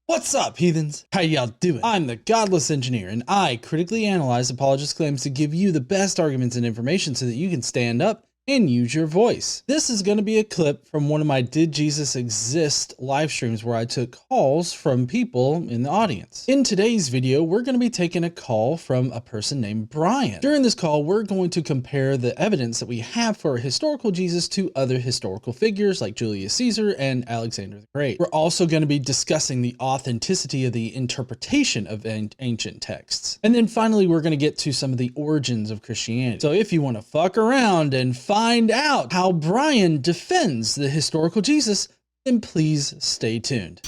What's up, heathens? How y'all doing? I'm the Godless engineer, and I critically analyze apologists' claims to give you the best arguments and information so that you can stand up and use your voice. This is going to be a clip from one of my Did Jesus Exist live streams where I took calls from people in the audience. In today's video, we're going to be taking a call from a person named Brian. During this call, we're going to compare the evidence that we have for a historical Jesus to other historical figures like Julius Caesar and Alexander the Great. We're also going to be discussing the authenticity of the interpretation of ancient texts. And then finally, we're going to get to some of the origins of Christianity. So if you want to fuck around and find out how Brian defends the historical Jesus, then please stay tuned.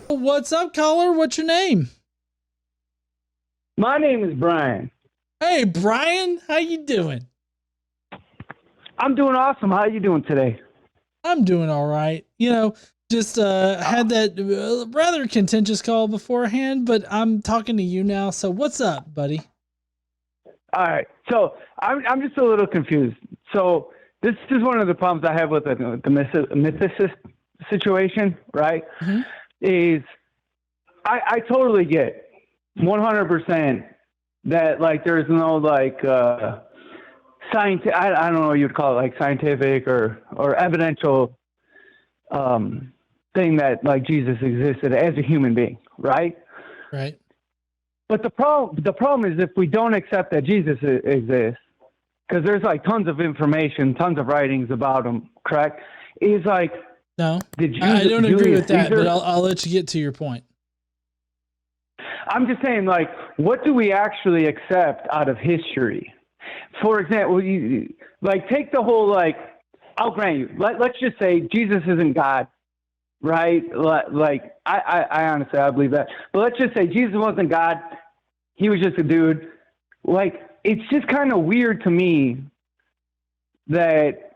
What's up, caller? What's your name? My name is Brian. Hey, Brian, how you doing? I'm doing awesome. How are you doing today? I'm doing all right. You know, just had that rather contentious call beforehand, but I'm talking to you now. So what's up, buddy? All right. So I'm just a little confused. So this is one of the problems I have with the mythicist situation, right? Mm-hmm. Is I totally get 100% that like there's no like scientific, I don't know what you'd call it, like scientific or evidential thing that like Jesus existed as a human being, right? Right. But the problem is if we don't accept that Jesus exists, because there's like tons of information, tons of writings about him, correct? Is like, no, I don't agree with that, but I'll let you get to your point. I'm just saying, like, what do we actually accept out of history? For example, like take the whole, like, I'll grant you, let's just say Jesus isn't God, right? Like, I honestly, I believe that. But let's just say Jesus wasn't God. He was just a dude. Like, it's just kind of weird to me that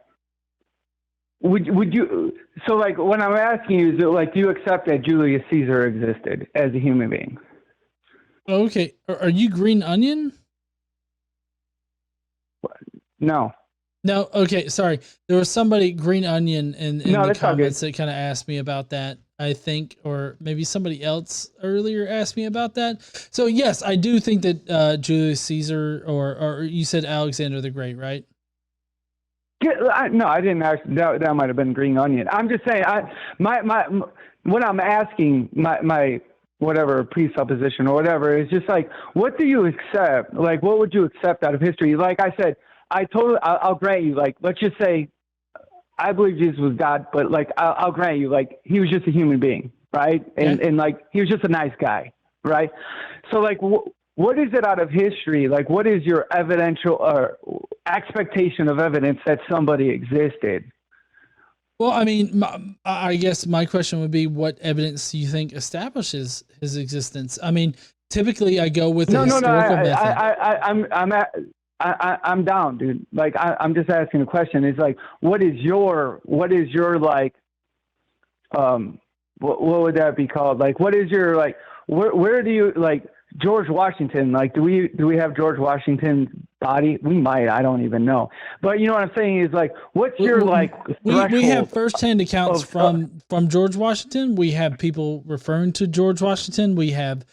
would you, so like when I'm asking you, is it like, do you accept that Julius Caesar existed as a human being? Okay. Are you Green Onion? No. No. Okay. Sorry. There was somebody Green Onion in the comments that kind of asked me about that, I think, or maybe somebody else earlier asked me about that. So yes, I do think that Julius Caesar or you said Alexander the Great, right? No, I didn't actually. That might have been Green Onion. I'm just saying. What I'm asking, my whatever presupposition or whatever is just like, what do you accept? Like, what would you accept out of history? Like I said, I'll grant you. Like, let's just say, I believe Jesus was God, but like, I'll grant you, like, he was just a human being, right? And like, he was just a nice guy, right? So like, what is it out of history? Like, what is your evidential or expectation of evidence that somebody existed? Well, I mean, I guess my question would be, what evidence do you think establishes his existence? I mean, typically I go with the historical method. I'm down, dude. Like, I'm just asking a question. It's like, what is your like, what would that be called? Like, what is your, like, where do you, like, George Washington, like, do we have George Washington's body? We might, I don't even know. But you know what I'm saying is like, what's your like we have firsthand accounts from George Washington. We have people referring to George Washington. We have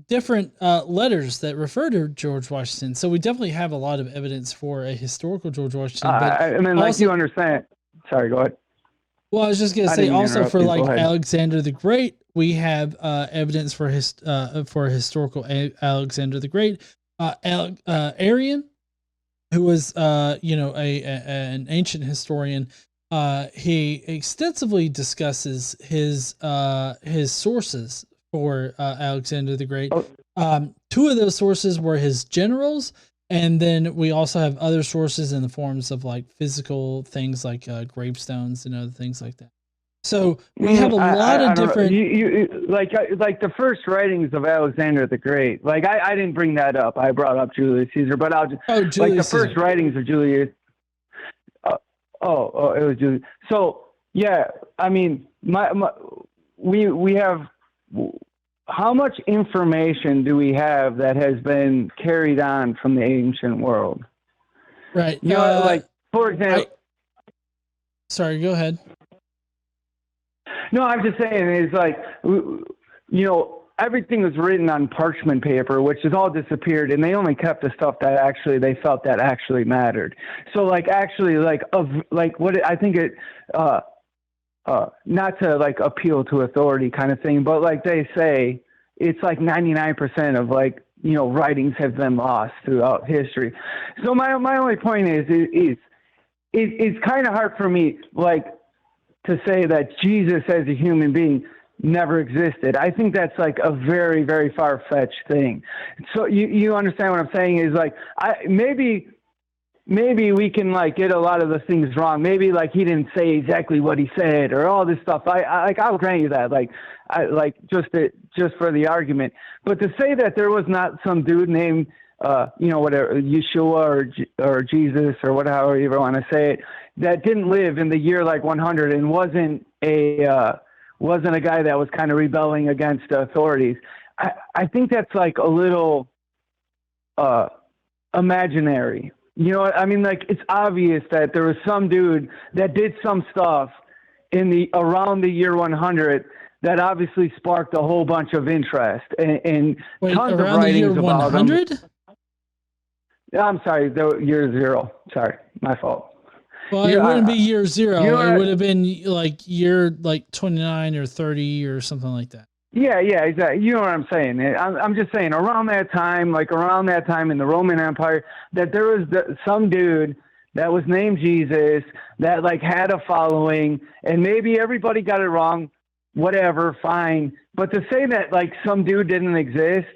different letters that refer to George Washington. So we definitely have a lot of evidence for a historical George Washington. But I mean, like, also, you understand. Sorry, go ahead. Well, I was just going to say also for like Alexander the Great, we have evidence for historical Alexander the Great. Arian, who was an ancient historian, he extensively discusses his sources for Alexander the Great. Two of those sources were his generals. And then we also have other sources in the forms of like physical things like gravestones and other things like that. So we have a lot of different. Like the first writings of Alexander the Great. Like I didn't bring that up. I brought up Julius Caesar, but I'll just like the first writings of Julius. It was Julius. So yeah, I mean, we have. How much information do we have that has been carried on from the ancient world? Right. You know, like, for example... Sorry, go ahead. No, I'm just saying it's like, everything was written on parchment paper, which has all disappeared, and they only kept the stuff that actually they felt that actually mattered. So like actually what I think it, not to like appeal to authority kind of thing, but like they say, it's like 99% of like, writings have been lost throughout history. So my only point is it's kind of hard for me, like, to say that Jesus as a human being never existed. I think that's like a very, very far-fetched thing. So you understand what I'm saying is like, maybe we can like get a lot of the things wrong. Maybe like he didn't say exactly what he said or all this stuff. I'll grant you that, just for the argument. But to say that there was not some dude named, whatever, Yeshua or Jesus or whatever you want to say it, that didn't live in the year like 100 and wasn't a guy that was kind of rebelling against the authorities. I think that's like a little imaginary. You know what I mean? Like, it's obvious that there was some dude that did some stuff around the year 100 that obviously sparked a whole bunch of interest and Wait, tons of around the year writings about 100? I'm sorry, the year 0. Sorry, my fault. Well, it wouldn't be year 0. It would have been like year 29 or 30 or something like that. Yeah, exactly. You know what I'm saying? I'm just saying around that time in the Roman Empire, that there was some dude that was named Jesus that like had a following, and maybe everybody got it wrong, whatever, fine. But to say that like some dude didn't exist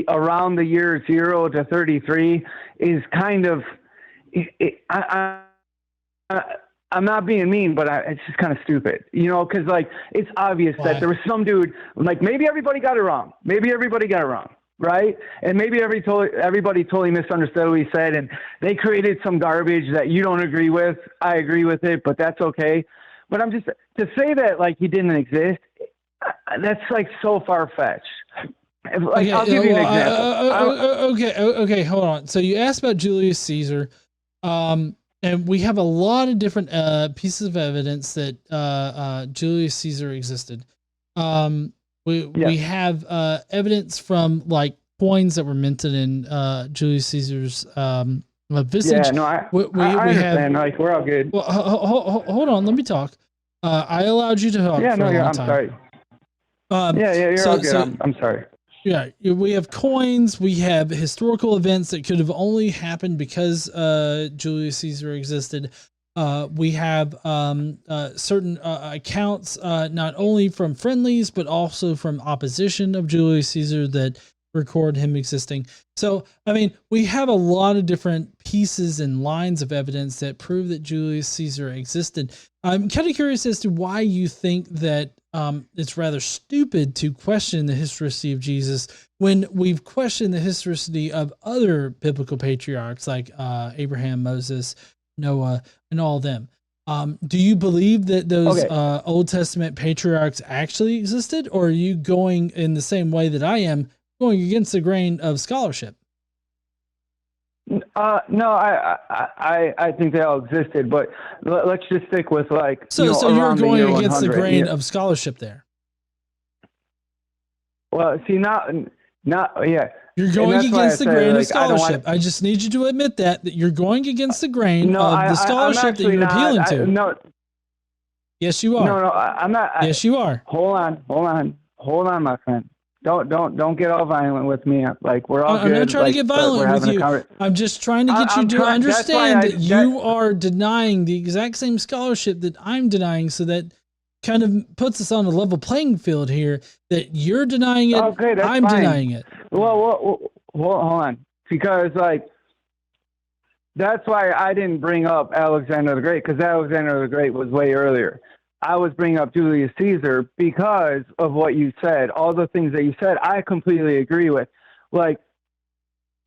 around the year 0 to 33 is kind of, I'm not being mean, but it's just kind of stupid, because like it's obvious that there was some dude, like maybe everybody got it wrong, right? And maybe everybody totally misunderstood what he said, and they created some garbage that you don't agree with. I agree with it, but that's okay. But I'm just to say that like he didn't exist. That's like so far fetched. Like, I'll give you an example. Okay, hold on. So you asked about Julius Caesar. And we have a lot of different pieces of evidence that Julius Caesar existed. We have evidence from like coins that were minted in Julius Caesar's visage. Yeah, no, I understand. Like, we're all good. Well, hold on, let me talk. I allowed you to talk. Yeah, for a long I'm time. sorry. You're all good. I'm sorry. Yeah, we have coins, we have historical events that could have only happened because Julius Caesar existed. We have certain accounts, not only from friendlies, but also from opposition of Julius Caesar that record him existing. So, I mean, we have a lot of different pieces and lines of evidence that prove that Julius Caesar existed. I'm kind of curious as to why you think that it's rather stupid to question the historicity of Jesus when we've questioned the historicity of other biblical patriarchs like Abraham, Moses, Noah, and all of them. Do you believe that those Old Testament patriarchs actually existed, or are you going in the same way that I am, going against the grain of scholarship? No, I think they all existed, but let's just stick with like. So you're going against the grain of scholarship there. Well, see, not yeah. You're going against the grain of scholarship. I just need you to admit that you're going against the grain of the scholarship that you're appealing to. No. Yes, you are. No, I'm not. Yes, you are. Hold on, my friend. Don't get all violent with me. Like, we're all good. I'm not trying to get violent with you. I'm just trying to get you to understand that you are denying the exact same scholarship that I'm denying, so that kind of puts us on a level playing field here, that you're denying it, I'm denying it. Well, hold on. Because, like, that's why I didn't bring up Alexander the Great, because Alexander the Great was way earlier. I was bringing up Julius Caesar because of what you said. All the things that you said, I completely agree with. Like,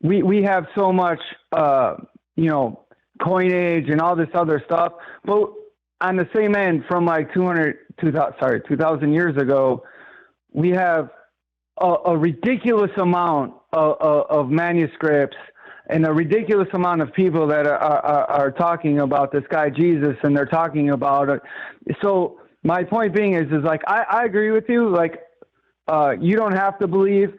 we have so much, coinage and all this other stuff. But on the same end, from like 2,000 years ago, we have a ridiculous amount of manuscripts and a ridiculous amount of people that are talking about this guy Jesus, and they're talking about it. So my point being is like, I agree with you. Like, you don't have to believe,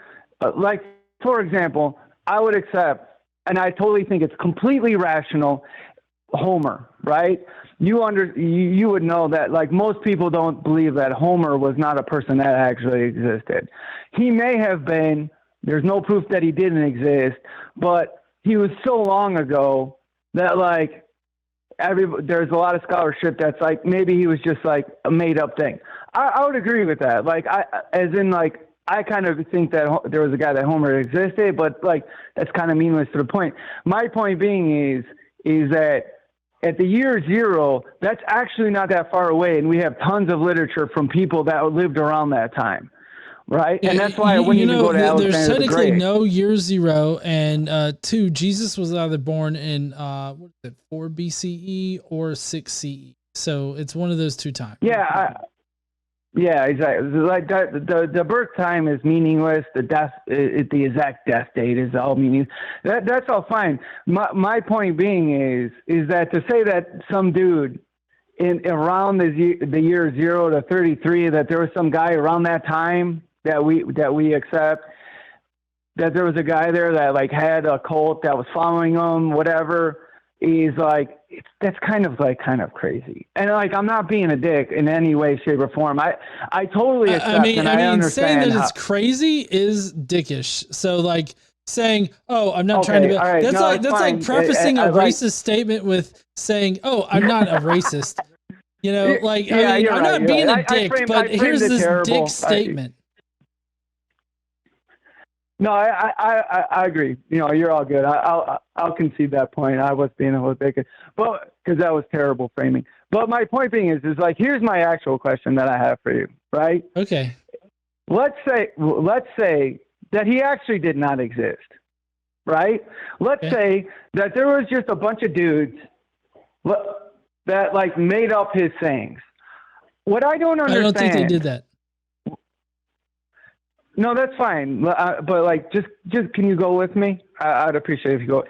like, for example, I would accept, and I totally think it's completely rational, Homer, right? You would know that, like, most people don't believe that Homer was not a person that actually existed. He may have been, there's no proof that he didn't exist, but he was so long ago that, like, there's a lot of scholarship that's like, maybe he was just like a made up thing. I would agree with that. Like, I kind of think that there was a guy that Homer existed, but like, that's kind of meaningless to the point. My point being is that at the year zero, that's actually not that far away. And we have tons of literature from people that lived around that time. Right. And that's why when you go to Alexander there's technically the Great, no year zero. And two, Jesus was either born in 4 BCE or 6 CE. So it's one of those two times. Yeah. Yeah, exactly. Like the birth time is meaningless. The death, the exact death date is all meaningless. That's all fine. My point being is that to say that some dude around the year 0 to 33, that there was some guy around that time that we accept, that there was a guy there that like had a cult that was following him, whatever, is like, that's kind of crazy. And like, I'm not being a dick in any way, shape, or form. I totally accept. I mean, saying that it's crazy is dickish. So like saying, "Oh, I'm not trying to be," right, that's like prefacing a racist statement with saying, "Oh, I'm not a racist." You know, like, yeah, I mean, I'm not being a dick, but here's this terrible dick statement. No, I agree. You know, you're all good. I'll concede that point. I was being a little bit, but because that was terrible framing. But my point being is like, here's my actual question that I have for you, right? Okay. Let's say that he actually did not exist, right? Let's say that there was just a bunch of dudes that like made up his sayings. What I don't understand. I don't think they did that. No, that's fine. But like, just can you go with me? I'd appreciate if you go.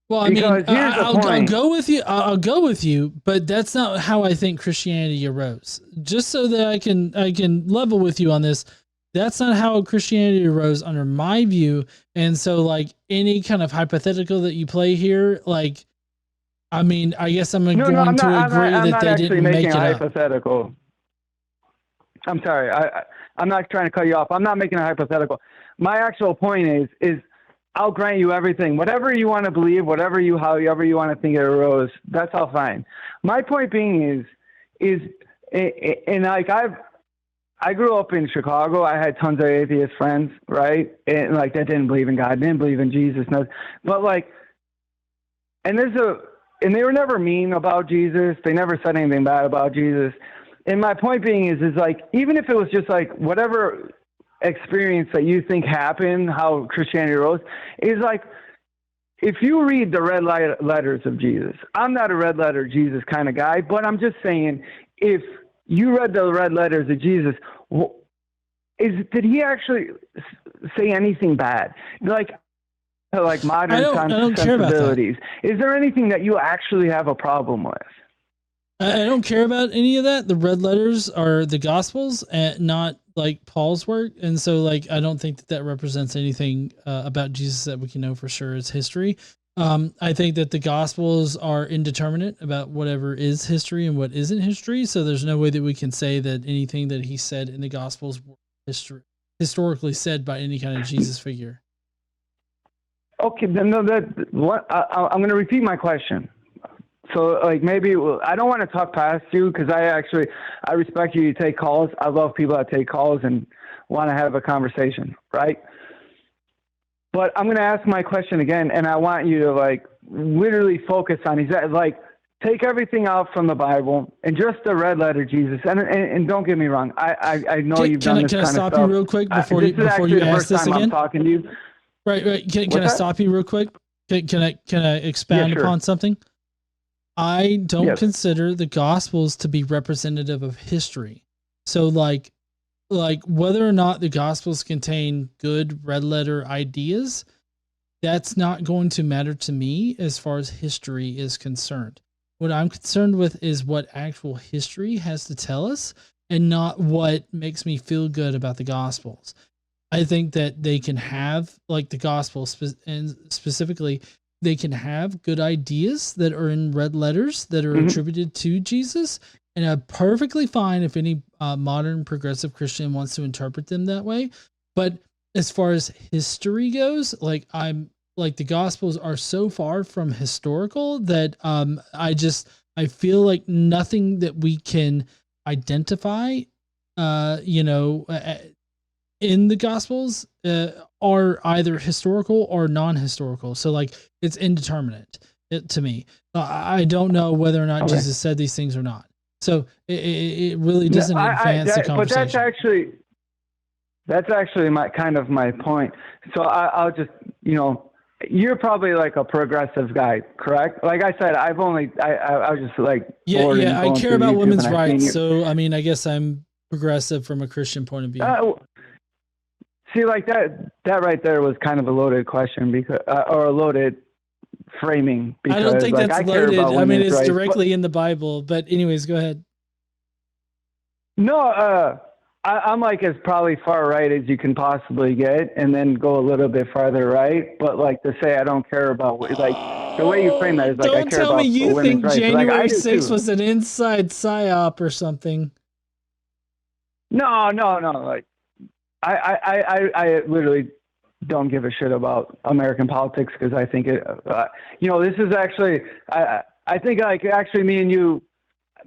Well, I mean, I'll go with you. I'll go with you, but that's not how I think Christianity arose. Just so that I can level with you on this. That's not how Christianity arose under my view. And so, like, any kind of hypothetical that you play here, like, I mean, I guess I'm going to agree that they didn't make it up. Hypothetical. I'm sorry. I'm not trying to cut you off. I'm not making a hypothetical. My actual point is I'll grant you everything. Whatever you want to believe, however you want to think it arose, that's all fine. My point being is and like I grew up in Chicago. I had tons of atheist friends, right? And like that didn't believe in God, didn't believe in Jesus. But like, and they were never mean about Jesus. They never said anything bad about Jesus. And my point being is like, even if it was just like whatever experience that you think happened, how Christianity arose, is like, if you read the red letters of Jesus, I'm not a red letter Jesus kind of guy, but I'm just saying, if you read the red letters of Jesus, did he actually say anything bad? Like modern sensibilities. Is there anything that you actually have a problem with? I don't care about any of that. The red letters are the Gospels, and not like Paul's work. And so, like, I don't think that represents anything about Jesus that we can know for sure as history. I think that the Gospels are indeterminate about whatever is history and what isn't history. So there's no way that we can say that anything that he said in the Gospels were historically said by any kind of Jesus figure. Okay, then I'm going to repeat my question. So, like, maybe I don't want to talk past you because I respect you to take calls. I love people that take calls and want to have a conversation, right? But I'm going to ask my question again, and I want you to, like, literally focus on like, take everything out from the Bible and just the red letter Jesus. And don't get me wrong, I know you've done this kind of stuff. Can I stop you real quick before you ask this again? I'm talking to you. Right. Can I stop you real quick? Can I expand upon something? I don't consider the Gospels to be representative of history. So like whether or not the Gospels contain good red letter ideas, that's not going to matter to me as far as history is concerned. what I'm concerned with is what actual history has to tell us, and not what makes me feel good about the Gospels. I think that they can have, like the gospel, and specifically, they can have good ideas that are in red letters that are attributed to Jesus, and I'm perfectly fine if any modern progressive Christian wants to interpret them that way. But as far as history goes, like the Gospels are so far from historical that I feel like nothing that we can identify, you know. In the Gospels are either historical or non-historical. So like it's indeterminate to me. I don't know whether or not Jesus said these things or not. So it really doesn't advance the conversation. But that's actually my point. So I'll just, you know, you're probably like a progressive guy, correct? Like I said, I was just like, yeah, I care about women's rights. So, I mean, I guess I'm progressive from a Christian point of view. See, like that right there was kind of a loaded question because, or a loaded framing. Because, I don't think like, that's loaded. I mean, it's directly in the Bible. But anyways, go ahead. No, I'm like as probably far right as you can possibly get, and then go a little bit farther right. But like to say I don't care about like the way you frame that is like I care about women's rights. Don't tell me you think January 6th was an inside psyop or something. No. Like. I literally don't give a shit about American politics because I think it, you know, this is actually, I think like actually me and you,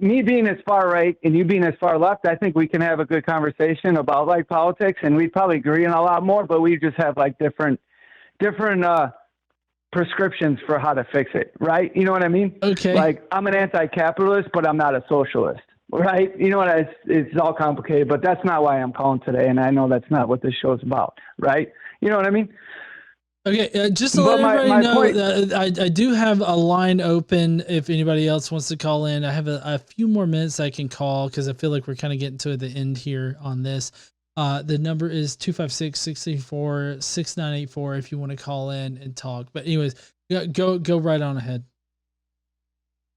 me being as far right and you being as far left, I think we can have a good conversation about like politics, and we'd probably agree on a lot more, but we just have like different prescriptions for how to fix it. Right. You know what I mean? Okay. Like I'm an anti-capitalist, but I'm not a socialist. Right. You know what? It's all complicated, but that's not why I'm calling today. And I know that's not what this show's about. Right. You know what I mean? Okay. Just to let everybody know that I do have a line open. If anybody else wants to call in, I have a few more minutes I can call because I feel like we're kind of getting to the end here on this. The number is 256-634-6984 if you want to call in and talk. But anyways, go right on ahead.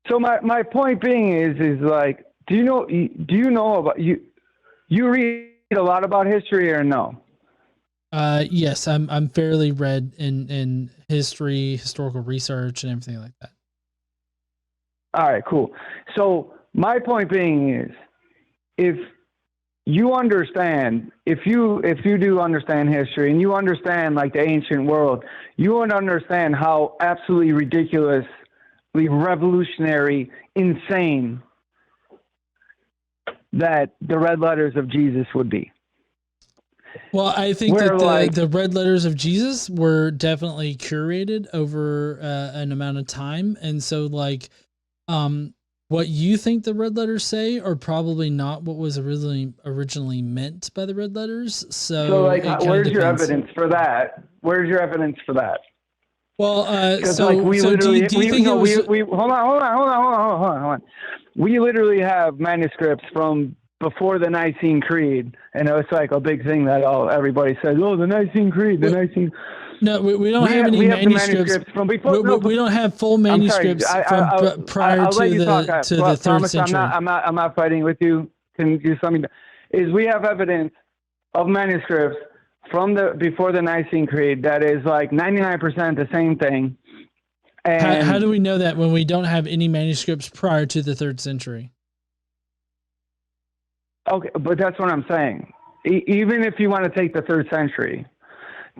So my point being is like, do you know about you read a lot about history or no? Yes, I'm fairly read in history, historical research, and everything like that. All right, cool. So my point being is, if you do understand history and you understand like the ancient world, you would understand how absolutely ridiculously revolutionary, insane that the red letters of Jesus would be. Well, I think that the red letters of Jesus were definitely curated over an amount of time. And so like, what you think the red letters say are probably not what was originally meant by the red letters. So like, where's your evidence for that? Where's your evidence for that? Well, so like we literally, do you think it was... hold on. We literally have manuscripts from before the Nicene Creed, and it was like a big thing that everybody says, "Oh, the Nicene Creed, the Nicene." No, we don't have any manuscripts from before. We don't have full manuscripts from prior to the third century. I'm not fighting with you. Can you something? Is we have evidence of manuscripts from before the Nicene Creed that is like 99% the same thing. And how do we know that when we don't have any manuscripts prior to the third century? Okay, but that's what I'm saying. Even if you want to take the third century,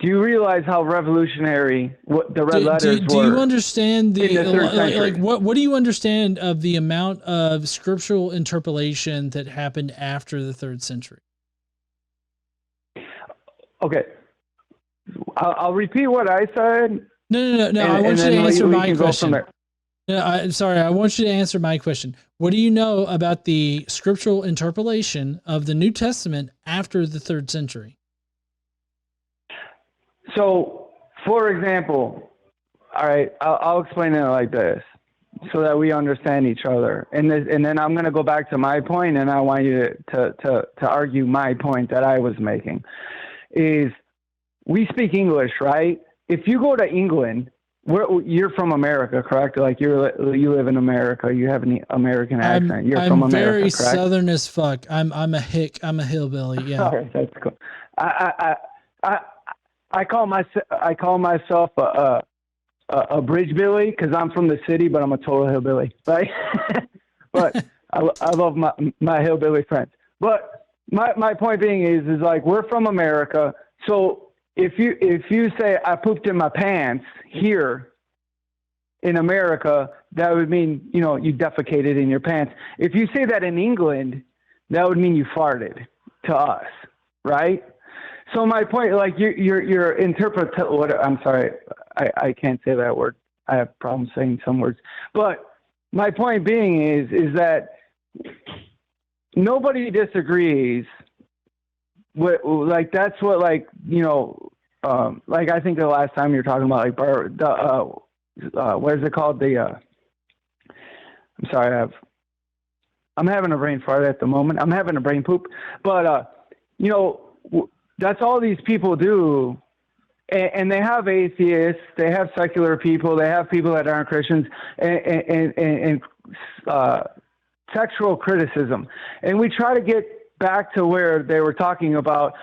do you realize how revolutionary what the red letters were? Do you understand in the third century? What do you understand of the amount of scriptural interpolation that happened after the third century? Okay, I'll repeat what I said. No. I want you to answer my question. I'm sorry. I want you to answer my question. What do you know about the scriptural interpolation of the New Testament after the third century? So, for example, all right, I'll explain it like this so that we understand each other. And then I'm going to go back to my point, and I want you to argue my point that I was making. Is we speak English, right? If you go to England You're from America, correct? Like you live in America. You have an American accent. You're from America, very correct? Southern as fuck. I'm a hick. I'm a hillbilly. Yeah. All right, that's cool. I call myself a bridge billy because I'm from the city, but I'm a total hillbilly, right? But I love my hillbilly friends. But my point being is like we're from America, so if you say I pooped in my pants here in America, that would mean you defecated in your pants. If you say that in England, that would mean you farted to us, right? So my point, like your I'm sorry, I can't say that word. I have problems saying some words. But my point being is that nobody disagrees with, like, that's what, like, like I think the last time you were talking about, like, what is it called? I'm sorry, I'm having a brain fart at the moment. I'm having a brain poop. But, that's all these people do. And they have atheists, they have secular people, they have people that aren't Christians, and textual criticism. And we try to get back to where they were talking about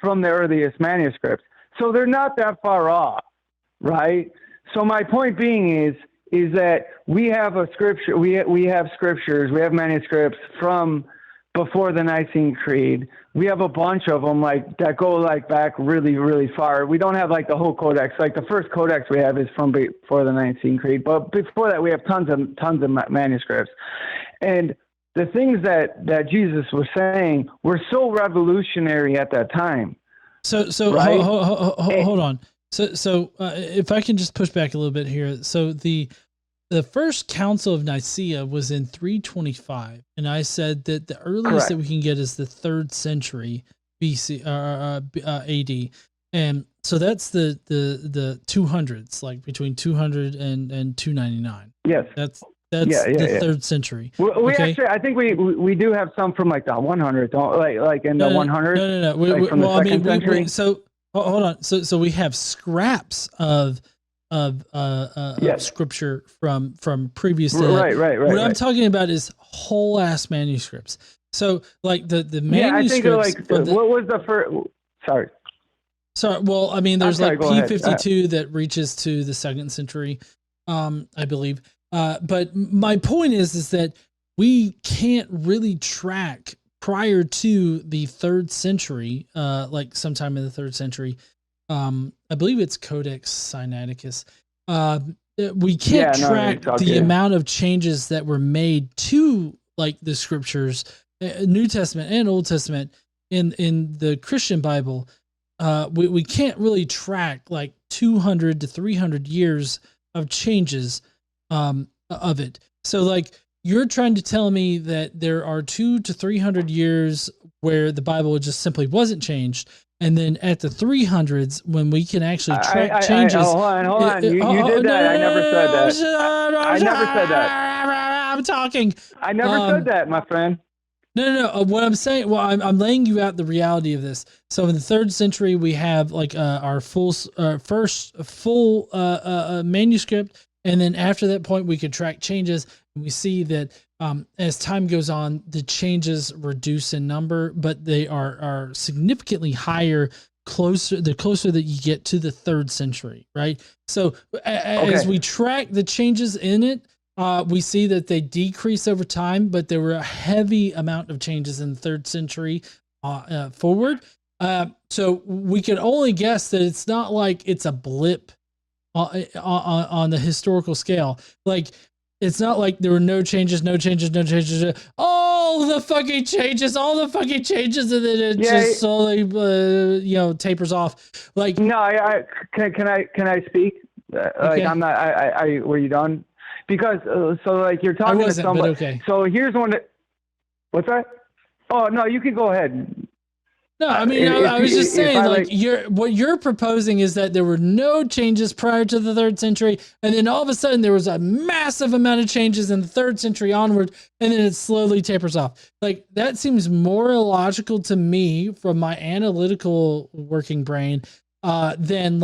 from the earliest manuscripts. So they're not that far off, right? So my point being is that we have a scripture, we have scriptures, we have manuscripts from before the Nicene Creed. We have a bunch of them that go back really, really far. We don't have the whole codex. Like the first codex we have is from before the Nicene Creed, but before that we have tons of manuscripts. And the things that Jesus was saying were so revolutionary at that time. So right? hold on. So if I can just push back a little bit here. So the first Council of Nicaea was in 325, and I said that the earliest that we can get is the 3rd century BC AD, and so that's the 200s, like between 200 and 299. Yes, that's the 3rd century. We actually, I think we do have some from the 100, don't like in the 100. No. From the second century. So hold on. So we have scraps of scripture from previous to that. Right. What I'm talking about is whole ass manuscripts. So like the manuscripts. I think what was the first? Sorry. Well, I mean, there's P52 that reaches to the 2nd century, I believe. But my point is that we can't really track prior to the 3rd century, like sometime in the 3rd century. I believe it's Codex Sinaiticus. We can't track the amount of changes that were made to the scriptures, New Testament and Old Testament in the Christian Bible. We can't really track 200 to 300 years of changes of it. So you're trying to tell me that there are 200 to 300 years where the Bible just simply wasn't changed. And then at the 300s, when we can actually track changes. Hold on. You did that. I never said that. I never said that. I'm talking. I never said that, my friend. No. What I'm saying, I'm laying you out the reality of this. So in the 3rd century, we have our first full manuscript. And then after that point, we could track changes. And we see that as time goes on, the changes reduce in number, but they are significantly higher the closer that you get to the 3rd century, right? So as we track the changes in it, we see that they decrease over time, but there were a heavy amount of changes in the 3rd century forward. So we can only guess that it's not like it's a blip on the historical scale. It's not like there were no changes. All the fucking changes, and then it just slowly, tapers off. No, can I speak? Okay. I'm not. Were you done? Because you're talking to somebody. Okay. So here's one. What's that? Oh no, you can go ahead. No, I mean, I was just saying, what you're proposing is that there were no changes prior to the 3rd century, and then all of a sudden there was a massive amount of changes in the 3rd century onward, and then it slowly tapers off. That seems more illogical to me from my analytical working brain than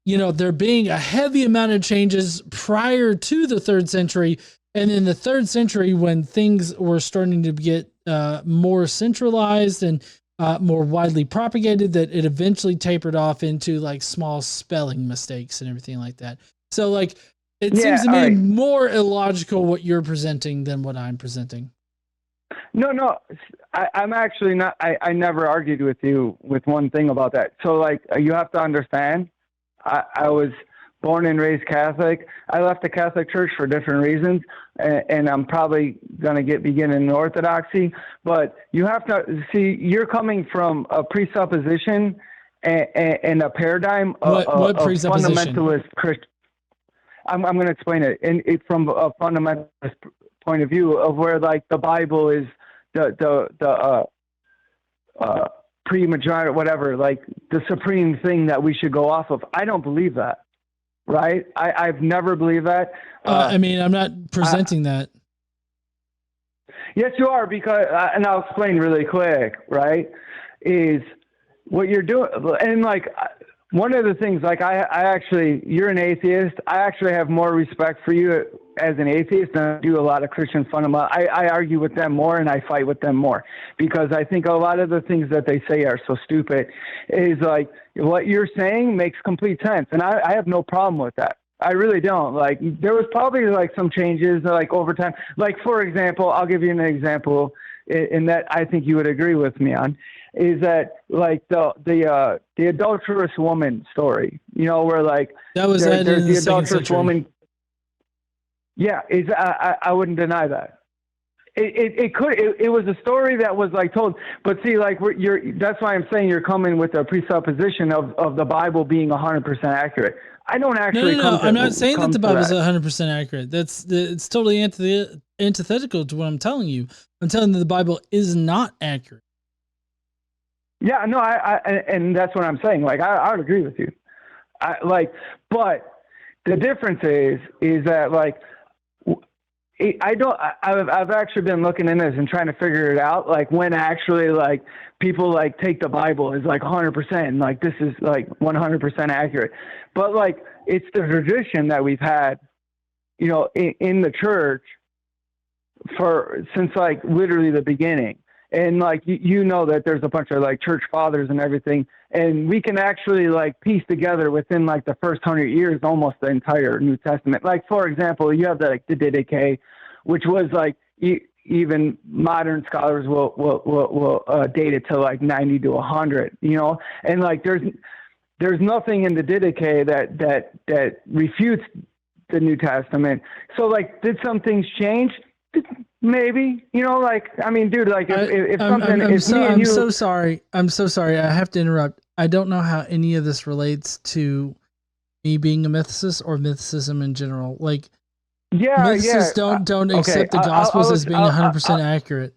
there being a heavy amount of changes prior to the 3rd century. And in the 3rd century, when things were starting to get more centralized and more widely propagated, that it eventually tapered off into like small spelling mistakes and everything like that. So like, it seems to me more illogical what you're presenting than what I'm presenting. No, I'm actually not. I never argued with you with one thing about that. So like, you have to understand, I was born and raised Catholic. I left the Catholic Church for different reasons, and I'm probably going to begin in Orthodoxy. But you have to see, you're coming from a presupposition and a paradigm of fundamentalist Christian. I'm going to explain it. And it's from a fundamentalist point of view of where like the Bible is the pre-majority, whatever, like the supreme thing that we should go off of. I don't believe that. Right. I've never believed that. I mean, I'm not presenting that. Yes, you are, because, and I'll explain really quick, right, is what you're doing. And like, one of the things, like I actually, you're an atheist. I actually have more respect for you as an atheist than I do a lot of Christian fundamental. I argue with them more and I fight with them more because I think a lot of the things that they say are so stupid. Is like, what you're saying makes complete sense. And I have no problem with that. I really don't. Like, there was probably like some changes like over time. Like, for example, I'll give you an example in that I think you would agree with me on, is that like the adulterous woman story, where like that was the adulterous woman. Yeah, I wouldn't deny that. It was a story that was like told, but see, like that's why I'm saying you're coming with a presupposition of the Bible being 100% accurate. I don't actually. No. I'm not saying that the Bible is 100% accurate. It's totally antithetical to what I'm telling you. I'm telling you the Bible is not accurate. Yeah, no, and that's what I'm saying. Like, I would agree with you. But the difference is that like. I've actually been looking in this and trying to figure it out. Like when actually like people like take the Bible as like 100% and like this is like 100% accurate. But like it's the tradition that we've had, in the church since like literally the beginning. And like, that there's a bunch of like church fathers and everything. And we can actually like piece together within like the first 100 years, almost the entire New Testament. Like, for example, you have the Didache, which was like, even modern scholars will date it to like 90 to 100, and like, there's nothing in the Didache that refutes the New Testament. So like, did some things change? Maybe, like, I mean, dude, like if something, I'm so sorry. I'm so sorry. I have to interrupt. I don't know how any of this relates to me being a mythicist or mythicism in general. Like, mythicists don't accept the Gospels as being 100% accurate.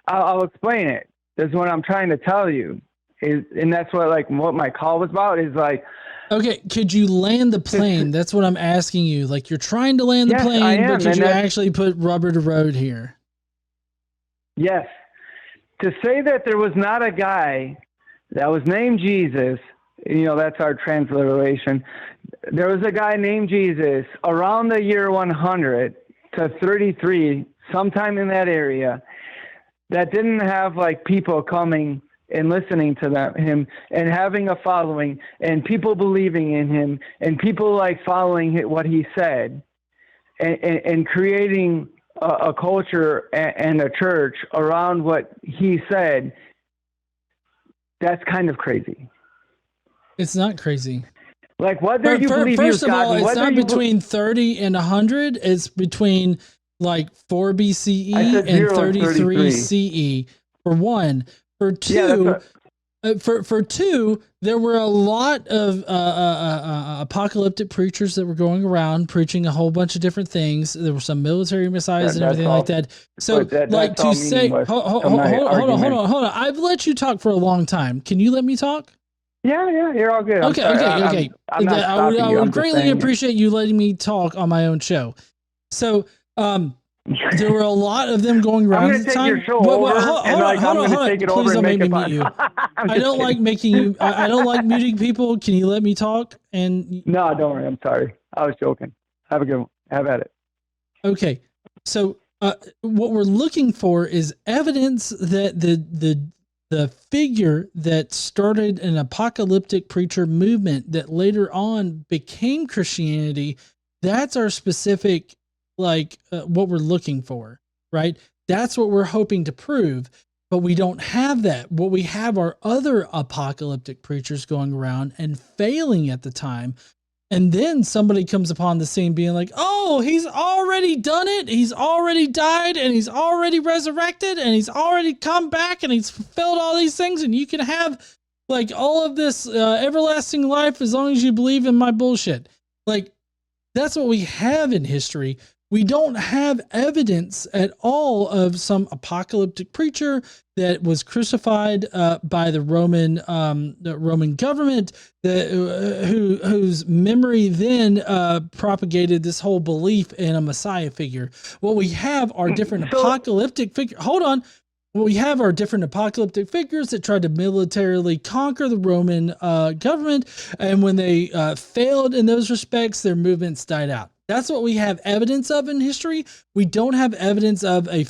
I'll explain it. That's what I'm trying to tell you and that's what my call was about is like, okay, could you land the plane? That's what I'm asking you. Like, you're trying to land the plane, but could you actually put rubber to road here? Yes. To say that there was not a guy that was named Jesus, that's our transliteration. There was a guy named Jesus around the year 100 to 33, sometime in that area, that didn't have like people coming and listening to him and having a following and people believing in him and people like following what he said and creating a culture and a church around what he said. That's kind of crazy. It's not crazy. Like, whether you believe first of all, it's not between 30 and 100. It's between like 4 BCE and 33 CE for one. For two, for two, there were a lot of apocalyptic preachers that were going around preaching a whole bunch of different things. There were some military messiahs and everything like that. So, like to say, hold on. I've let you talk for a long time. Can you let me talk? Yeah, you're all good. Okay. I would greatly appreciate you letting me talk on my own show. So, there were a lot of them going around at the time. I'm going to take your show over and I'm going to take it over and make it fun. I don't like making you. I don't like muting people. Can you let me talk? And no, don't worry. I'm sorry. I was joking. Have a good one. Have at it. Okay, so what we're looking for is evidence that the figure that started an apocalyptic preacher movement that later on became Christianity. That's our specific, what we're looking for, right? That's what we're hoping to prove. But we don't have that. What we have are other apocalyptic preachers going around and failing at the time. And then somebody comes upon the scene being like, oh, he's already done it. He's already died and he's already resurrected and he's already come back and he's fulfilled all these things. And you can have like all of this everlasting life as long as you believe in my bullshit. Like, that's what we have in history. We don't have evidence at all of some apocalyptic preacher that was crucified by the Roman government, whose memory then propagated this whole belief in a Messiah figure. What we have are different apocalyptic figures. Hold on. What we have are different apocalyptic figures that tried to militarily conquer the Roman government, and when they failed in those respects, their movements died out. That's what we have evidence of in history. We don't have evidence of a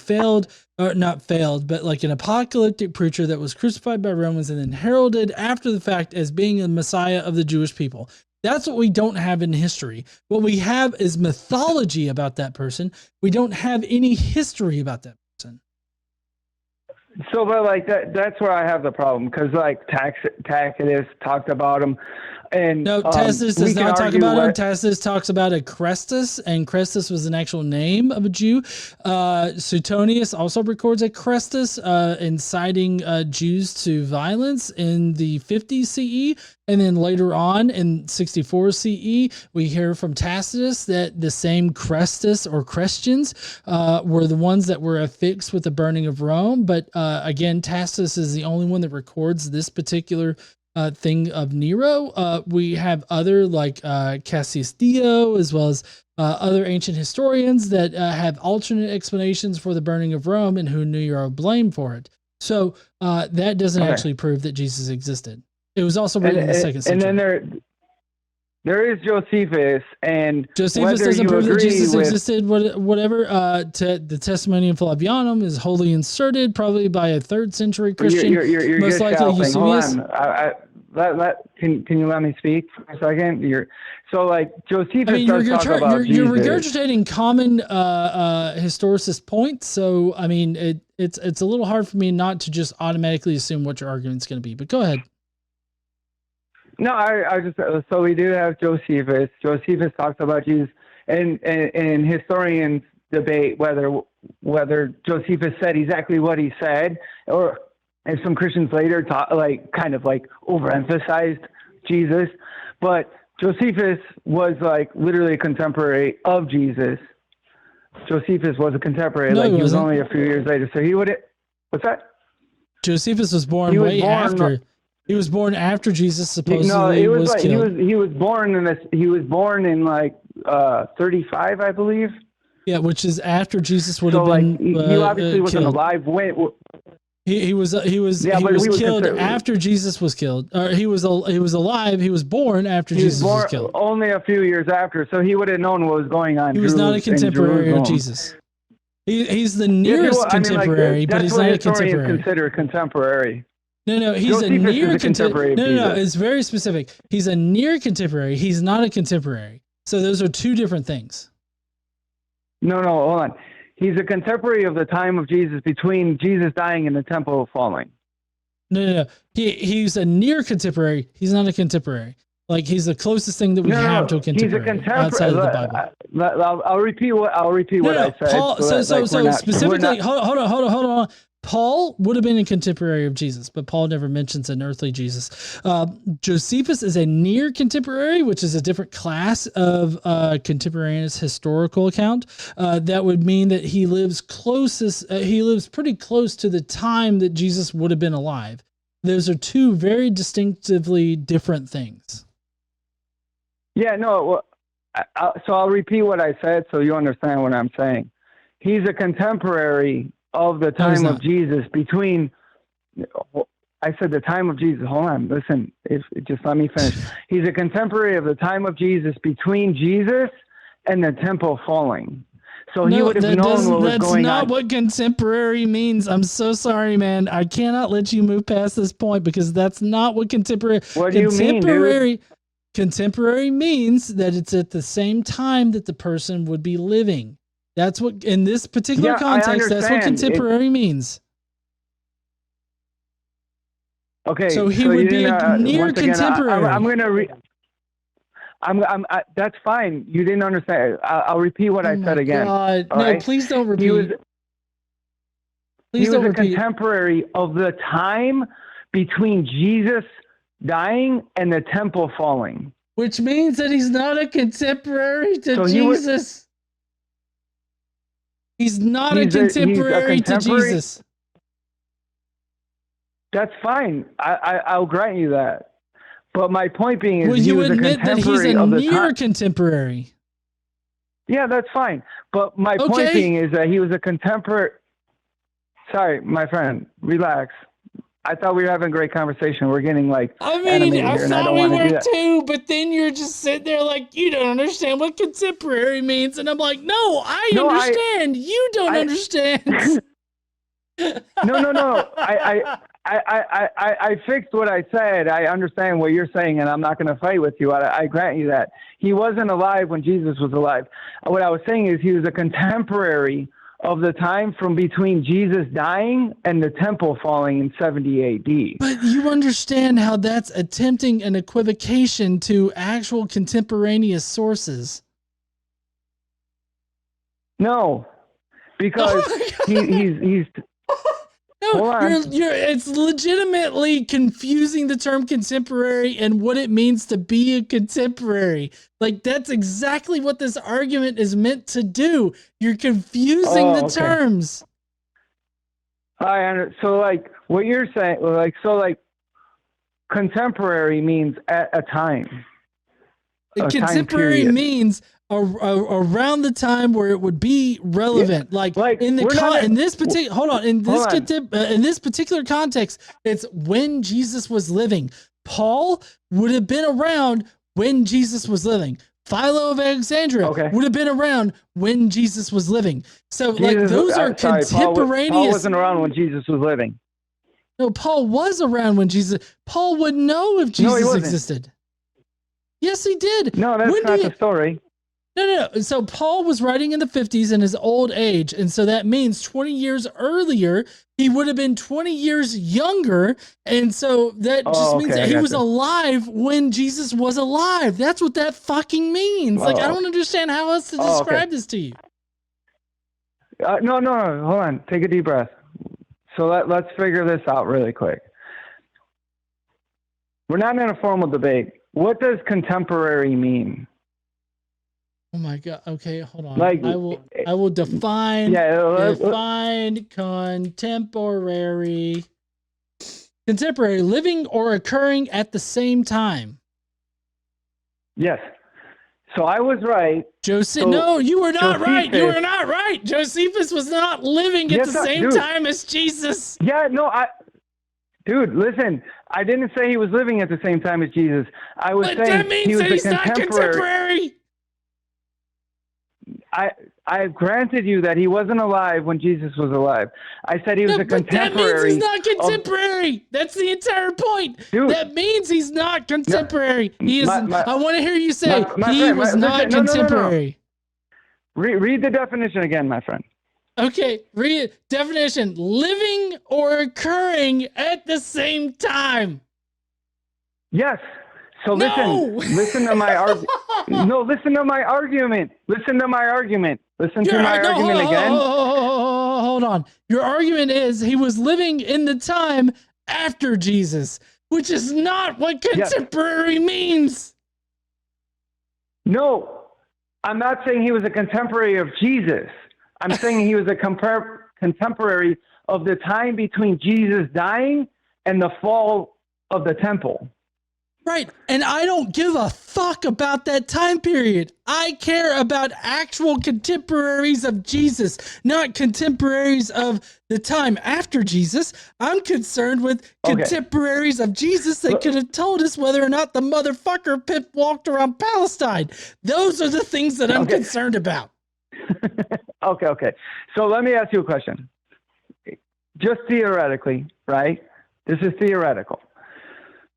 not failed, but like an apocalyptic preacher that was crucified by Romans and then heralded after the fact as being a Messiah of the Jewish people. That's what we don't have in history. What we have is mythology about that person. We don't have any history about that person. So, but like that's where I have the problem, because like Tacitus talked about him. And, no, Tacitus does not talk about him. Tacitus talks about a Crestus, and Crestus was an actual name of a Jew. Suetonius also records a Crestus, inciting Jews to violence in the 50s CE. And then later on in 64 CE, we hear from Tacitus that the same Crestus or Christians were the ones that were affixed with the burning of Rome. But again, Tacitus is the only one that records this particular thing of Nero. We have other like Cassius Dio, as well as other ancient historians that have alternate explanations for the burning of Rome and who Nero blamed for it. So that doesn't actually prove that Jesus existed. It was also written in the second century. And then there is Josephus, and Josephus doesn't prove that Jesus existed. Whatever. The Testimony of Flavianum is wholly inserted, probably by a 3rd century Christian. You're most likely Eusebius. Hold on. Can you let me speak for a second? So like Josephus. I mean, you're regurgitating common historicist points. So I mean, it's a little hard for me not to just automatically assume what your argument's going to be. But go ahead. No, I just, so we do have Josephus. Josephus talks about Jesus, and historians debate whether Josephus said exactly what he said, or if some Christians later kind of overemphasized Jesus. But Josephus was like literally a contemporary of Jesus. Josephus was a contemporary. No, he was only a few years later. So he would. What's that? Josephus was born after. He was born after Jesus supposedly was killed. He was born in 35, I believe. Yeah, which is after Jesus would have been. He obviously wasn't alive when. He was killed after Jesus was killed. Or he was alive. He was born after Jesus was killed. Only a few years after, so he would have known what was going on. He was not a contemporary of Jesus. He's the nearest contemporary, but he's not a contemporary. Consider contemporary. No, he's a near contemporary. No, it's very specific. He's a near contemporary. He's not a contemporary. So those are two different things. No, hold on. He's a contemporary of the time of Jesus, between Jesus dying and the temple falling. No. He's a near contemporary. He's not a contemporary. Like, he's the closest thing that we have to a contemporary. He's a contemporary outside of the Bible. I'll repeat what I said. Paul, so specifically, hold on. Paul would have been a contemporary of Jesus, but Paul never mentions an earthly Jesus. Josephus is a near contemporary, which is a different class of contemporaneous historical account. That would mean that he lives pretty close to the time that Jesus would have been alive. Those are two very distinctively different things. Yeah, no. So I'll repeat what I said so you understand what I'm saying. He's a contemporary of the time of Jesus, between, I said the time of Jesus. Hold on, listen. Just let me finish. He's a contemporary of the time of Jesus, between Jesus and the temple falling. So he would have known what was going on. That's not what contemporary means. I'm so sorry, man. I cannot let you move past this point because that's not what contemporary. What do you mean, dude? Contemporary means that it's at the same time that the person would be living. That's what, in this particular context, that's what contemporary means. Okay, so he would be near contemporary. I'm going to that's fine. You didn't understand. I'll repeat what I said again. God. No, right? Please don't repeat. He was a contemporary of the time between Jesus dying and the temple falling. Which means that he's not a contemporary to Jesus. He's not a contemporary to Jesus. That's fine. I'll grant you that. But my point being is, you admit that he's a near contemporary. Yeah, that's fine. But my point being is that he was a contemporary. Sorry, my friend, relax. I thought we were having a great conversation. We're getting like animated here, and I don't want to do that. Too, but then you're just sitting there like, you don't understand what contemporary means. And I'm like, no, I understand. You don't understand. No. I fixed what I said. I understand what you're saying, and I'm not going to fight with you. I grant you that. He wasn't alive when Jesus was alive. What I was saying is he was a contemporary of the time from between Jesus dying and the temple falling in 70 AD. But you understand how that's attempting an equivocation to actual contemporaneous sources. No, because he's no, it's legitimately confusing the term contemporary and what it means to be a contemporary. Like, that's exactly what this argument is meant to do. You're confusing the terms. So, like, what you're saying, contemporary means at a time. Contemporary means around the time where it would be relevant, in this particular context, it's when Jesus was living. Paul would have been around when Jesus was living. Philo of Alexandria would have been around when Jesus was living. So those are contemporaneous. Paul wasn't around when Jesus was living. No, Paul was around when Jesus. Paul would know if Jesus existed. Yes, he did. No, that's not the story. No. So Paul was writing in the 50s in his old age. And so that means 20 years earlier, he would have been 20 years younger. And so that just means that he was alive when Jesus was alive. That's what that fucking means. I don't understand how else to describe this to you. No. Hold on. Take a deep breath. So let's figure this out really quick. We're not in a formal debate. What does contemporary mean? Oh my God. Okay, hold on. I will define contemporary. Contemporary, living or occurring at the same time. Yes. So I was right. No, you were not right. You were not right. Josephus was not living at the same time as Jesus. Yeah, no, dude, listen. I didn't say he was living at the same time as Jesus. I was saying that means he was he's not contemporary. I granted you that he wasn't alive when Jesus was alive. I said he was a contemporary. That means he's not contemporary. That's the entire point. Dude, that means he's not contemporary. He is. I want to hear you say he was not contemporary. No. Read the definition again, my friend. Okay, read it. Definition: living or occurring at the same time. Yes. So listen to my argument. No, listen to my argument. Listen to my argument again. Hold on. Your argument is he was living in the time after Jesus, which is not what contemporary means. No, I'm not saying he was a contemporary of Jesus. I'm saying he was a contemporary of the time between Jesus dying and the fall of the temple. Right. And I don't give a fuck about that time period. I care about actual contemporaries of Jesus, not contemporaries of the time after Jesus. I'm concerned with contemporaries of Jesus that could have told us whether or not the motherfucker Pip walked around Palestine. Those are the things that I'm concerned about. Okay. So let me ask you a question. Just theoretically, right? This is theoretical.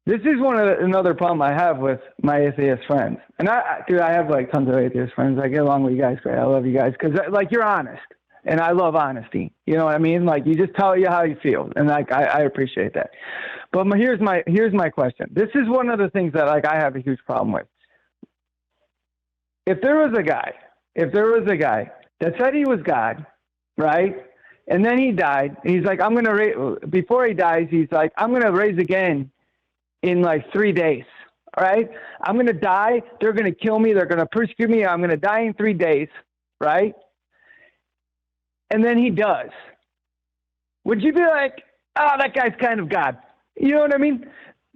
This is another problem I have with my atheist friends. And I have like tons of atheist friends. I get along with you guys great. I love you guys because like you're honest, and I love honesty. You know what I mean? Like you just tell you how you feel, and like I appreciate that. But here's my question. This is one of the things that like I have a huge problem with. If there was a guy that said he was God, right? And then he died. And he's like, before he dies, he's like, I'm gonna raise again in like 3 days. All right. I'm going to die. They're going to kill me. They're going to persecute me. I'm going to die in 3 days. Right. And then he does. Would you be like, oh, that guy's kind of God? You know what I mean?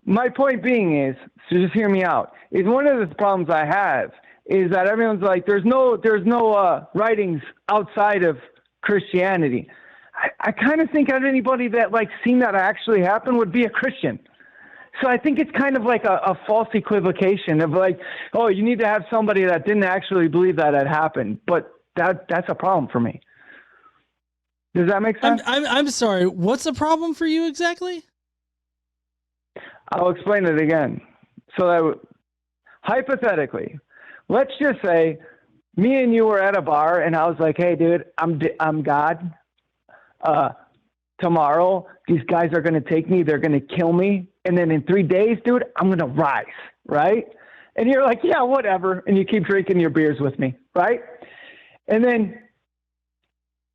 My point being is, so just hear me out, is one of the problems I have is that everyone's like, there's no writings outside of Christianity. I kind of think that anybody that like seen that actually happen would be a Christian. So I think it's kind of like a false equivocation of like, oh, you need to have somebody that didn't actually believe that had happened. But that's a problem for me. Does that make sense? I'm sorry. What's the problem for you exactly? I'll explain it again. So that hypothetically, let's just say me and you were at a bar and I was like, hey, dude, I'm God. Tomorrow, these guys are going to take me. They're going to kill me. And then in 3 days, dude, I'm going to rise, right? And you're like, yeah, whatever. And you keep drinking your beers with me, right? And then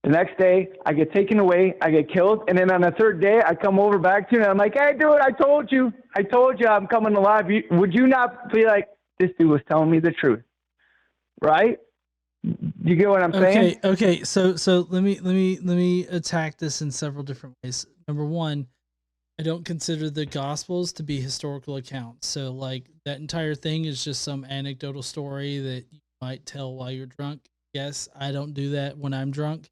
the next day, I get taken away. I get killed. And then on the third day, I come over back to you, and I'm like, hey, dude, I told you I'm coming alive. Would you not be like, this dude was telling me the truth, right? You get what I'm saying? Okay. So let me attack this in several different ways. Number one, I don't consider the Gospels to be historical accounts. So like that entire thing is just some anecdotal story that you might tell while you're drunk. Yes, I don't do that when I'm drunk.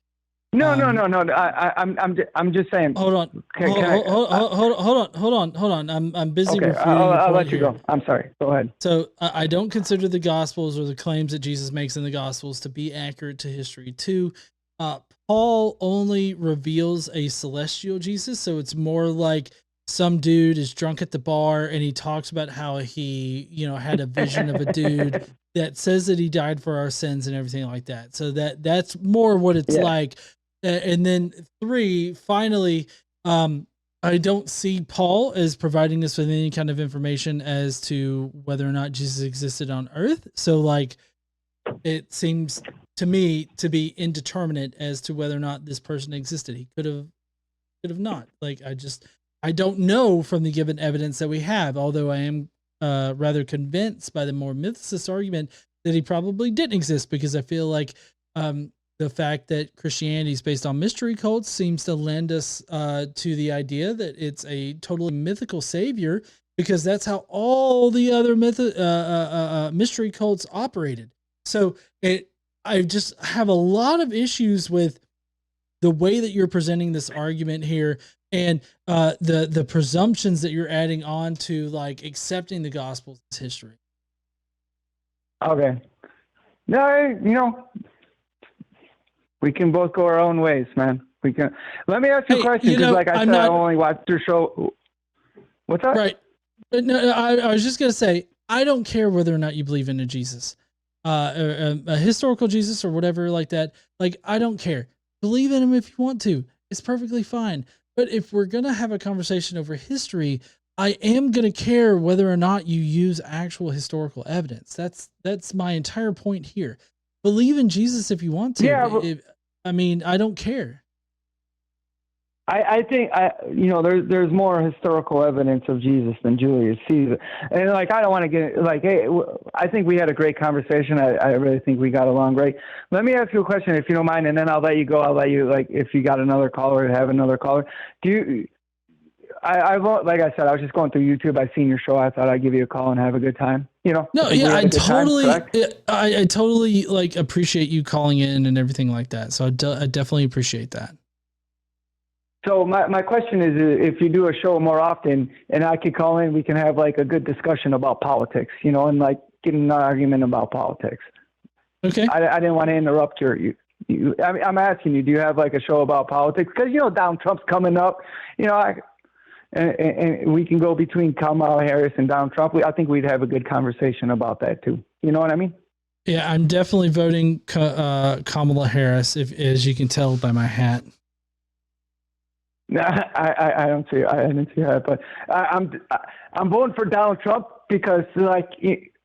No. I'm just saying. Hold on. Hold on. I'm busy. Okay, I'll let you go. I'm sorry. Go ahead. So I don't consider the Gospels or the claims that Jesus makes in the Gospels to be accurate to history. Two, Paul only reveals a celestial Jesus, so it's more like some dude is drunk at the bar and he talks about how he, had a vision of a dude that says that he died for our sins and everything like that. So that's more what it's like. And then three, finally, I don't see Paul as providing us with any kind of information as to whether or not Jesus existed on earth. So like, it seems to me to be indeterminate as to whether or not this person existed. He could have not. Like, I don't know from the given evidence that we have, although I am rather convinced by the more mythicist argument that he probably didn't exist, because I feel like the fact that Christianity is based on mystery cults seems to lend us to the idea that it's a totally mythical savior, because that's how all the other mystery cults operated. So I just have a lot of issues with the way that you're presenting this argument here, and the presumptions that you're adding on to like accepting the gospel as history. Okay. No, we can both go our own ways, man. We can. Let me ask you a question, because like I said, I only watched your show. What's up? Right. No, I was just going to say, I don't care whether or not you believe in a Jesus, a historical Jesus or whatever like that. Like, I don't care. Believe in him if you want to. It's perfectly fine. But if we're going to have a conversation over history, I am going to care whether or not you use actual historical evidence. That's my entire point here. Believe in Jesus if you want to. Yeah, I don't care. I think there's more historical evidence of Jesus than Julius Caesar, and like I don't want to get like, hey, I think we had a great conversation. I really think we got along great. Let me ask you a question, if you don't mind, and then I'll let you go. I'll let you, like, if you got another caller, have another caller. like I said, I was just going through YouTube. I seen your show. I thought I'd give you a call and have a good time. You know? No, think we yeah, had a good time, correct? I totally like appreciate you calling in and everything like that. So I definitely appreciate that. So my question is, if you do a show more often and I could call in, we can have like a good discussion about politics, you know, and like get an argument about politics. Okay. I didn't want to interrupt I'm asking you, do you have like a show about politics? Because, you know, Donald Trump's coming up, you know, and we can go between Kamala Harris and Donald Trump. I think we'd have a good conversation about that too. You know what I mean? Yeah, I'm definitely voting Kamala Harris, as you can tell by my hat. No, I don't see. I didn't see that, but I'm voting for Donald Trump because, like,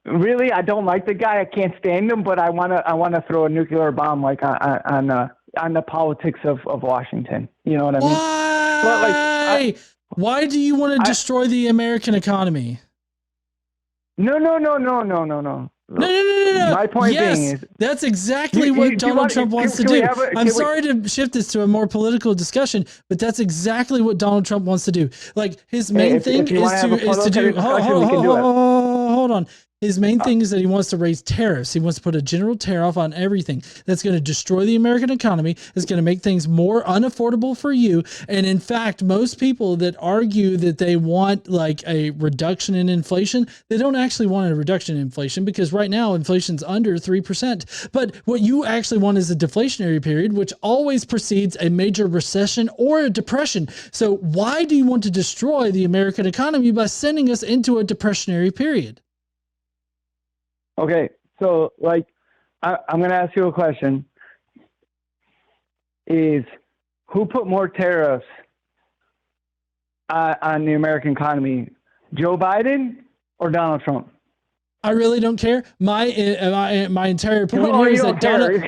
really, I don't like the guy. I can't stand him, but I wanna throw a nuclear bomb like on the politics of Washington. You know what I mean? Why? But, like, why do you want to destroy the American economy? No. No. My point being is that's exactly what Donald Trump wants to do. I'm sorry to shift this to a more political discussion, but that's exactly what Donald Trump wants to do. Like his main thing is to do. Hold on. His main thing is that he wants to raise tariffs. He wants to put a general tariff on everything that's going to destroy the American economy. It's going to make things more unaffordable for you. And in fact, most people that argue that they want like a reduction in inflation, they don't actually want a reduction in inflation because right now inflation's under 3%. But what you actually want is a deflationary period, which always precedes a major recession or a depression. So why do you want to destroy the American economy by sending us into a depressionary period? Okay, so like, I'm going to ask you a question. Is who put more tariffs on the American economy, Joe Biden or Donald Trump? I really don't care. My entire point here is that Donald.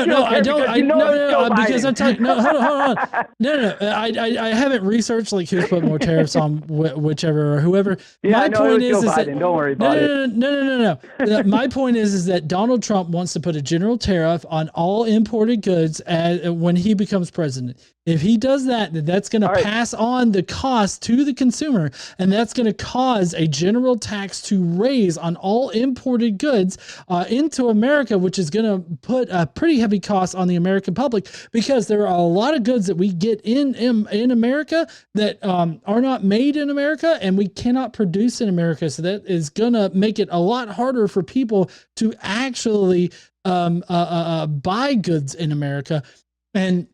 No, I don't. Because I'm talking. No, hold on. No. I haven't researched like who's put more tariffs on whichever or whoever. Yeah, my point is that don't worry about it. No. My point is that Donald Trump wants to put a general tariff on all imported goods when he becomes president. If he does that, then that's going to pass on the cost to the consumer, and that's going to cause a general tax to raise on all imported goods into America, which is going to put a pretty heavy cost on the American public because there are a lot of goods that we get in America that are not made in America and we cannot produce in America. So that is going to make it a lot harder for people to actually buy goods in America. And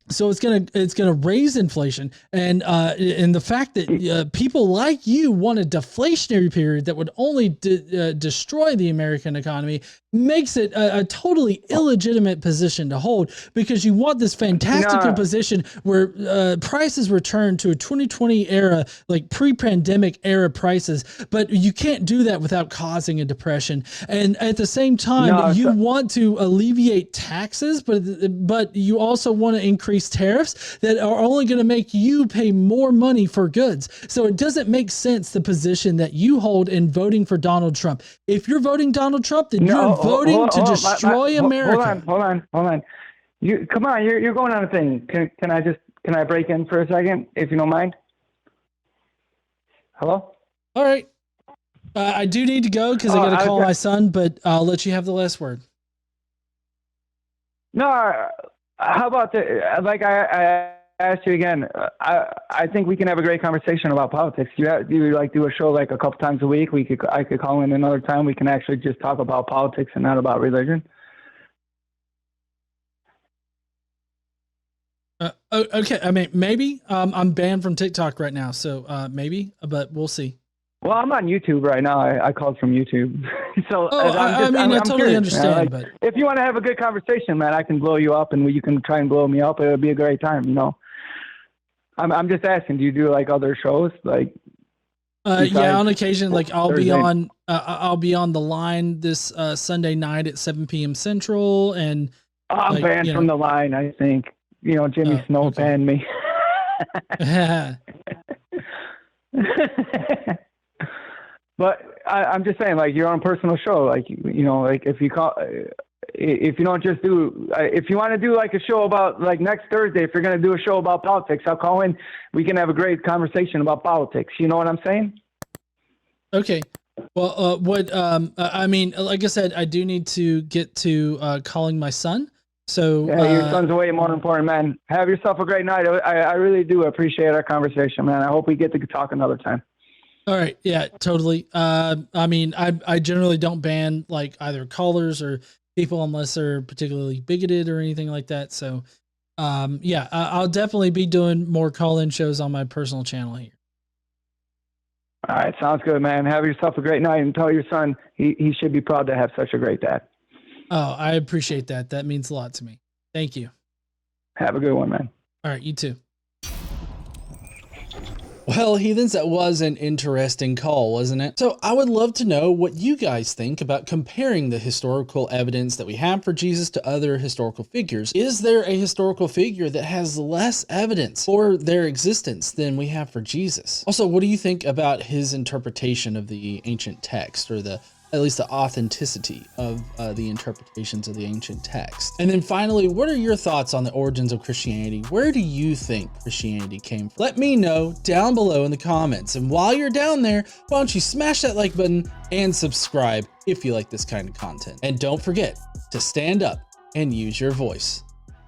so it's gonna raise inflation, and the fact that people like you want a deflationary period that would only destroy the American economy makes it a totally illegitimate position to hold because you want this fantastical position where prices return to a 2020 era, like pre-pandemic era prices, but you can't do that without causing a depression. And at the same time, you want to alleviate taxes, but you also want to increase tariffs that are only going to make you pay more money for goods. So it doesn't make sense the position that you hold in voting for Donald Trump. If you're voting Donald Trump, then you're voting to destroy America. Hold on. You're going on a thing. Can I break in for a second, if you don't mind? Hello? All right. I do need to go because I got to call my son, but I'll let you have the last word. No, how about like I asked you again, I think we can have a great conversation about politics. You like do a show like a couple times a week? I could call in another time. We can actually just talk about politics and not about religion. Okay. I mean, maybe I'm banned from TikTok right now, so maybe, but we'll see. Well, I'm on YouTube right now. I called from YouTube. So I totally curious, understand. Like, but if you want to have a good conversation, man, I can blow you up, and you can try and blow me up. It'll be a great time, you know. I'm just asking. Do you do like other shows, like? Yeah, on occasion. Like I'll be on the line this Sunday night at 7 p.m. Central, and I'm banned from the line. I think Jimmy Snow banned me. But I'm just saying, like your own personal show, like like if you call, if you don't just do, if you want to do like a show about like next Thursday, if you're going to do a show about politics, I'll call in. We can have a great conversation about politics. You know what I'm saying? Okay. Well, I mean, like I said, I do need to get to calling my son. So yeah, your son's way more important, man. Have yourself a great night. I really do appreciate our conversation, man. I hope we get to talk another time. All right. Yeah, totally. I mean, I generally don't ban like either callers or people unless they're particularly bigoted or anything like that. So, yeah, I'll definitely be doing more call-in shows on my personal channel here. All right. Sounds good, man. Have yourself a great night, and tell your son he should be proud to have such a great dad. Oh, I appreciate that. That means a lot to me. Thank you. Have a good one, man. All right. You too. Well, heathens, that was an interesting call, wasn't it? So I would love to know what you guys think about comparing the historical evidence that we have for Jesus to other historical figures. Is there a historical figure that has less evidence for their existence than we have for Jesus? Also, what do you think about his interpretation of the ancient text, or at least the authenticity of the interpretations of the ancient text? And then finally, what are your thoughts on the origins of Christianity? Where do you think Christianity came from? Let me know down below in the comments. And while you're down there, why don't you smash that like button and subscribe if you like this kind of content. And don't forget to stand up and use your voice.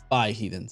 Bye, heathens.